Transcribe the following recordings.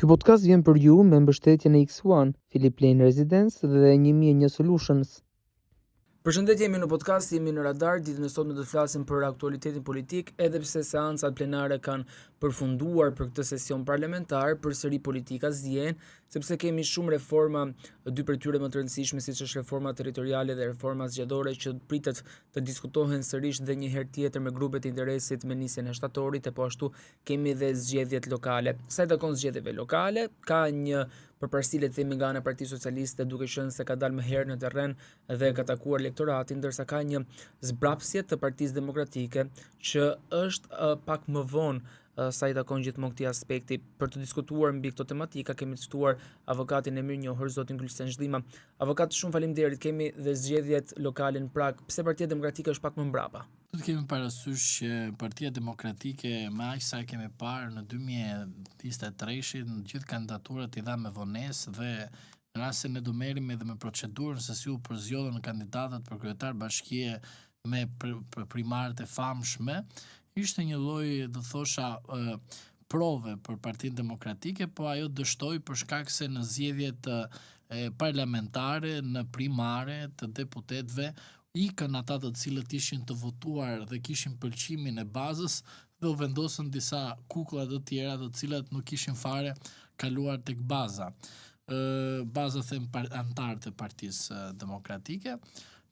Ky podcast vjen për ju me mbështetjen e X1, Philip Lane Residence dhe 1001 Solutions. Përshëndetje, jemi në podcast, jemi në radar. Ditën e sotme do të flasim për aktualitetin politik, edhe pse seancat plenare kanë përfunduar për këtë sesion parlamentar, përsëri politika zjen, sepse kemi shumë reforma, dy prej tyre më të rëndësishme, siç është reforma territoriale dhe reforma zgjedhore, që pritet të diskutohen sërish dhe një herë tjetër me grupet e interesit me nisjen e shtatorit, e po ashtu kemi dhe zgjedhjet lokale. Sa i takon zgjedhjeve lokale, ka një përparësi le të themi nga ana e Partisë Socialiste, duke qenë se ka dalë më herë në terren dhe ka takuar elektoratin, ndërsa ka një zbrapsje të Partisë Demokratike që është pak më vonë sa i takon gjithmonë këtij aspekti. Për të diskutuar mbi këto tematika kemi të ftuar avokatin e mirënjohur zotin Gylsen Zhdima. Avokat, shumë faleminderit. Kemi dhe zgjedhjet lokale në Prag. Pse Partia Demokratike është pak më mbrapa? Do të kemi parasysh që Partia Demokratike me aq sa kemi parë në 2023 në gjithë kandidaturat i dha me vonesë dhe në rast se ne do merrim edhe me procedurën se si u përzgjodhen kandidatët për kryetar bashkie me primarët e famshme, ishte një lloj, do thosha, prove për Partinë Demokratike, po ajo dështoi për shkak se në zgjedhjet parlamentare, në primare të deputetëve ikën ata të cilët ishin të votuar dhe kishin pëlqimin e bazës dhe u vendosën disa kukulla të tjera të cilat nuk kishin fare kaluar tek baza. Baza them antarët e Partisë Demokratike,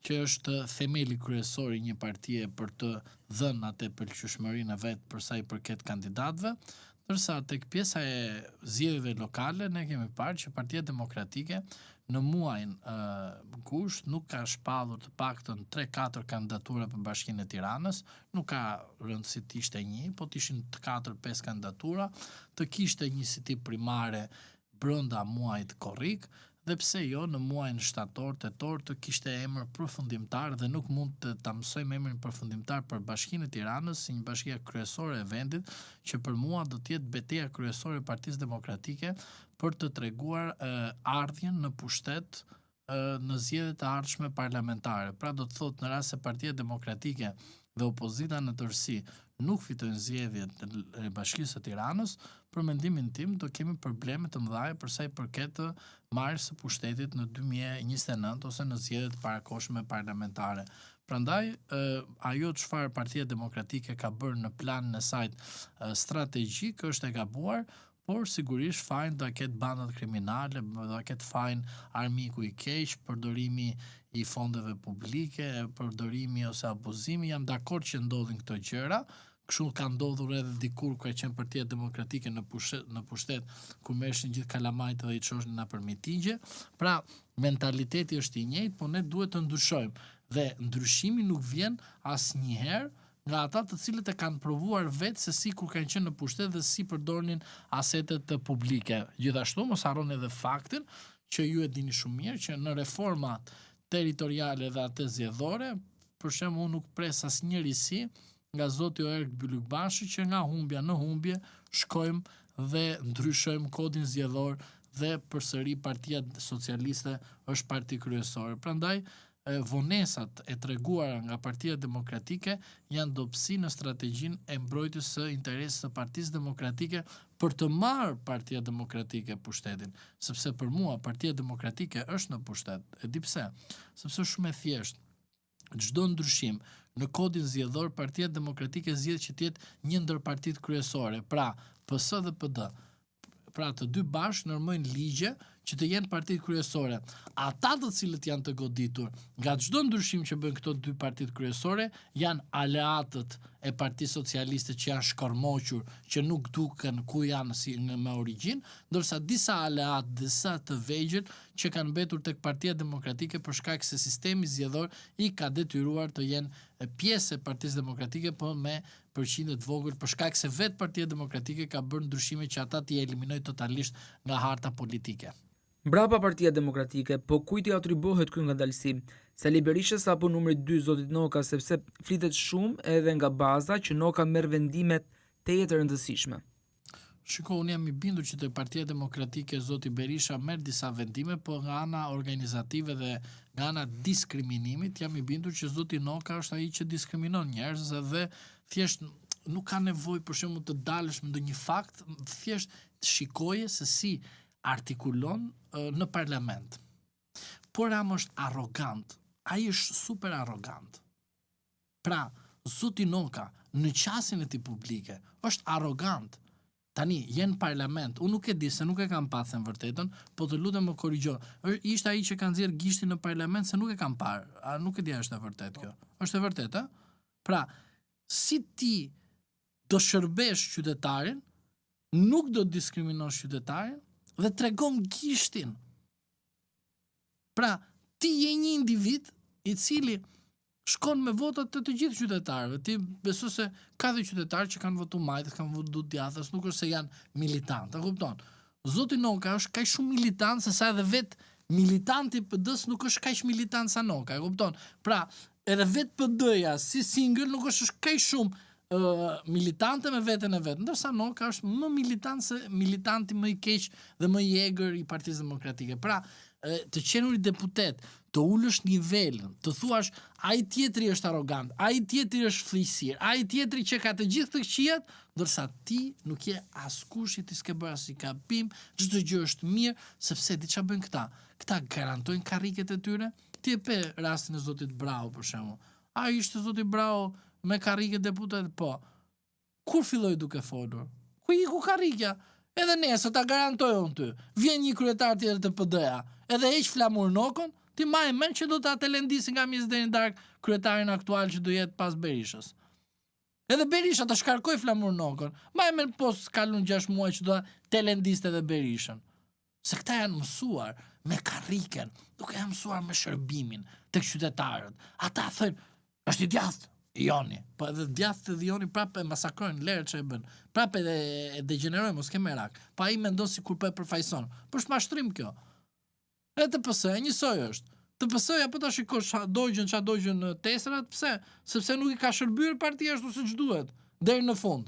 që është themeli kryesor i një partie për të dhënë atë pëlqyeshmërinë e vet për sa i përket kandidatëve, ndërsa tek pjesa e zgjedhjeve lokale ne kemi parë që Partia Demokratike në muajin gusht nuk ka shpallur të paktën 3-4 kandidatura për Bashkinë e Tiranës, nuk ka rëndësi të ishte një, po të ishin 4-5 kandidatura, të kishte një si tip primare brenda muajit korrik, dhe pse jo në muajin shtator, tetor të kishte emër përfundimtar dhe nuk mund të ta mësojmë emrin përfundimtar për Bashkinë e Tiranës si një bashkia kryesore e vendit, që për mua do të jetë betejë kryesore e Partisë Demokratike për të treguar ardhjen në pushtet në zgjedhjet e ardhshme parlamentare. Pra do të thotë në rast se Partia Demokratike dhe opozita në tërësi nuk fitojnë zgjedhjet e Bashkisë së Tiranës, për mendimin tim do kemi probleme të mëdha për sa i përket marrjes së pushtetit në 2029 ose në zgjedhjet parakohshme parlamentare. Prandaj ajo çfarë Partia Demokratike ka bërë në planin e saj strategjik është e gabuar, por sigurisht fajin do ketë bandat kriminale, do ketë fajin armiku i keq, përdorimi i fondeve publike, përdorimi ose abuzimi. Jam dakord që ndodhin këto gjëra. Kështu ka ndodhur edhe dikur kur ka qenë Partia Demokratike në pushtet ku merrshin gjithë kalamajt dhe i çoshnin nëpër mitingje. Pra, mentaliteti është i njëjtë, por ne duhet të ndryshojmë. Dhe ndryshimi nuk vjen asnjëherë nga ata të cilët e kanë provuar vetë se si kur kanë qenë në pushtet dhe si përdornin asetet publike. Gjithashtu mos harroni edhe faktin që ju e dini shumë mirë që në reformat territoriale dhe atë zgjedhore, për shembull, unë nuk pres asnjëri nga zoti Oerg Bylykbashi që nga humbja në humbje shkojmë dhe ndryshojmë kodin zgjedhor dhe përsëri Partia Socialiste është parti kryesore. Prandaj vonesat e treguara nga Partia Demokratike janë dobësi në strategjinë e mbrojtjes së interesit të Partisë Demokratike për të marrë Partia Demokratike pushtetin, sepse për mua Partia Demokratike është në pushtet. E di pse? Sepse është shumë e thjeshtë. Çdo ndryshim në kodin zgjedhor, Partia Demokratike zgjedh që të jetë një ndër partitë kryesore, pra PS dhe PD. Pra të dy bashkë normojnë ligje që të jenë partitë kryesore. Ata të cilët janë të goditur nga çdo ndryshim që bëjnë këto dy partitë kryesore janë aleatët e Partisë Socialiste që janë shkormoqur, që nuk duken ku janë si me origjinë, ndërsa disa aleat, disa të vegjël që kanë mbetur tek Partia Demokratike për shkak se sistemi zgjedhor i ka detyruar të jenë pjesë e Partisë Demokratike, po me përqindje të vogël për shkak se vetë Partia Demokratike ka bërë ndryshime që ata t'i eliminojnë totalisht nga harta politike. Mbrapa Partia Demokratike, po kujt i atribuohet ky ngadalësi? Sali Berishës apo numri 2 zotit Noka, sepse flitet shumë edhe nga baza që Noka merr vendime teje të rëndësishme. Shiko, unë jam i bindur që te Partia Demokratike zoti Berisha merr disa vendime, po nga ana organizative dhe nga ana diskriminimit jam i bindur që zoti Noka është ai që diskriminon njerëz dhe thjesht nuk ka nevojë për shembull të dalësh me ndonjë fakt, thjesht shikoje se si artikulon në parlament. Por Rama është arrogant. Ai është super arrogant. Pra, zoti Noka në qasjen e tij publike është arrogant. Tani, jenë parlament, unë nuk e di se nuk e kam pasën vërtetën, po të lutem më korrigjo. Ishte ai që ka nxjerr gishtin në parlament se nuk e kam parë. A nuk e di a është e vërtet kjo? Është e vërtetë, ë? Pra, si ti do shërbesh qytetarin, nuk do diskriminosh qytetarin dhe tregon gishtin. Pra, ti je një individ i cili shkon me votat të gjithë qytetarëve. Ti beso se ka dhe qytetarë që kanë votu majtës, kanë votu djathës, nuk është se janë militantë, e kupton? Zoti Noka është kaq shumë militant se sa edhe vetë militanti PD-s nuk është kaq militant sa Noka, e kupton? Pra, edhe vetë PD-ja si single nuk është kaq shumë militante me veten e vet, ndërsa Noka është më militant se militanti më i keq dhe më i egër i Partisë Demokratike. Pra, të qenuri deputet, të ulësh nivelin, të thuash ai tjetri është arrogant, ai tjetri është flisir, ai tjetri që ka të gjithë të këqijat, ndërsa ti nuk je askush që ti s'ke bërë asnjë gabim, çdo gjë është mirë, sepse di çfarë bën këta. Këta garantojnë karriket e tyre. Ti e pe rastin e zotit Brau për shembull. Ai ishte zoti Brau me karrike deputet, po. Kur filloi duke folur? Ku iku karrikja? Edhe nesër ta garantoj unë ty. Vjen një kryetar tjetër të PD-ja, edhe heq Flamur Nokën, ti ma e mend që do ta telendisi nga Misdeni Dark kryetarin aktual që do jetë pas Berishës. Edhe Berisha ta shkarkoj Flamur Nokën. Ma e mend pos kalon 6 muaj që do ta telendiste edhe Berishën. Se këta janë mësuar me karriken, nuk janë mësuar me shërbimin tek qytetarët. Ata thënë, është i djathtë. Joni, po edhe djathtë dhe Joni prapë e masakrojnë lerë që e bën. Prapë e degenerojnë, mos ke merak. Pa ai mendon si kur po e përfaqëson. Po është mashtrim kjo. E TPS-ja njësoj është. TPS-ja po ta shikosh ç'a dogjën tesrat, pse? Sepse nuk i ka shërbyer partia ashtu siç duhet deri në fund.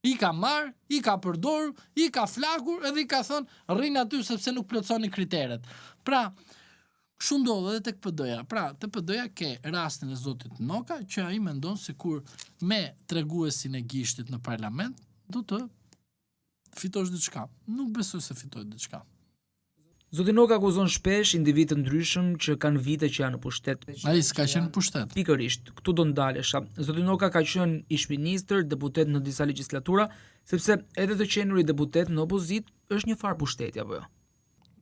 I ka marr, i ka përdorur, i ka flakur edhe i ka thënë rrin aty sepse nuk plotësoni kriteret. Pra, kështu ndodh edhe tek PD-ja. Pra, te PD-ja ke rastin e zotit Noka, që ai mendon se kur me treguesin e gishtit në parlament do të fitosh diçka. Nuk besoj se fitoj diçka. Zoti Noka akuzon shpesh individ të ndryshëm që kanë vite që janë në pushtet. Ai s'ka qenë në pushtet. Pikërisht, këtu do ndalesha. Zoti Noka ka qenë ish-ministër, deputet në disa legjislatura, sepse edhe të qenuri deputet në opozit është një farë pushteti apo jo?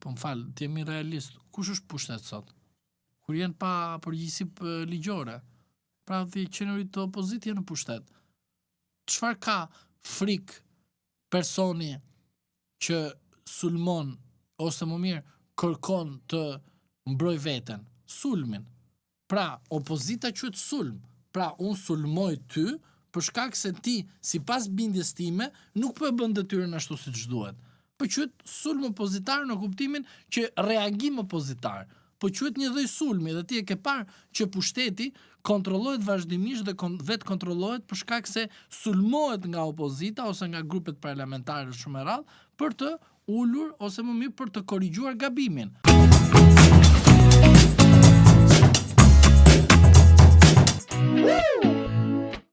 Po m'fal, ti jemi realist. Kush është pushtet sot? Kur jenë pa përgjegjësi ligjore. Pra ti qenurit të opozit janë në pushtet. Çfarë ka frik personi që sulmon ose më mirë kërkon të mbroj veten? Sulmin. Pra, opozita quhet sulm. Pra, unë sulmoj ty për shkak se ti, sipas bindjes time, nuk po e bën detyrën ashtu siç duhet. Po quhet sulm opozitar në kuptimin që reagim opozitar. Po quhet një lloj sulmi dhe ti e ke parë që pushteti kontrollohet vazhdimisht dhe vetë kontrollohet për shkak se sulmohet nga opozita ose nga grupet parlamentare shumë e rrallë për të ulur ose më mirë për të korrigjuar gabimin.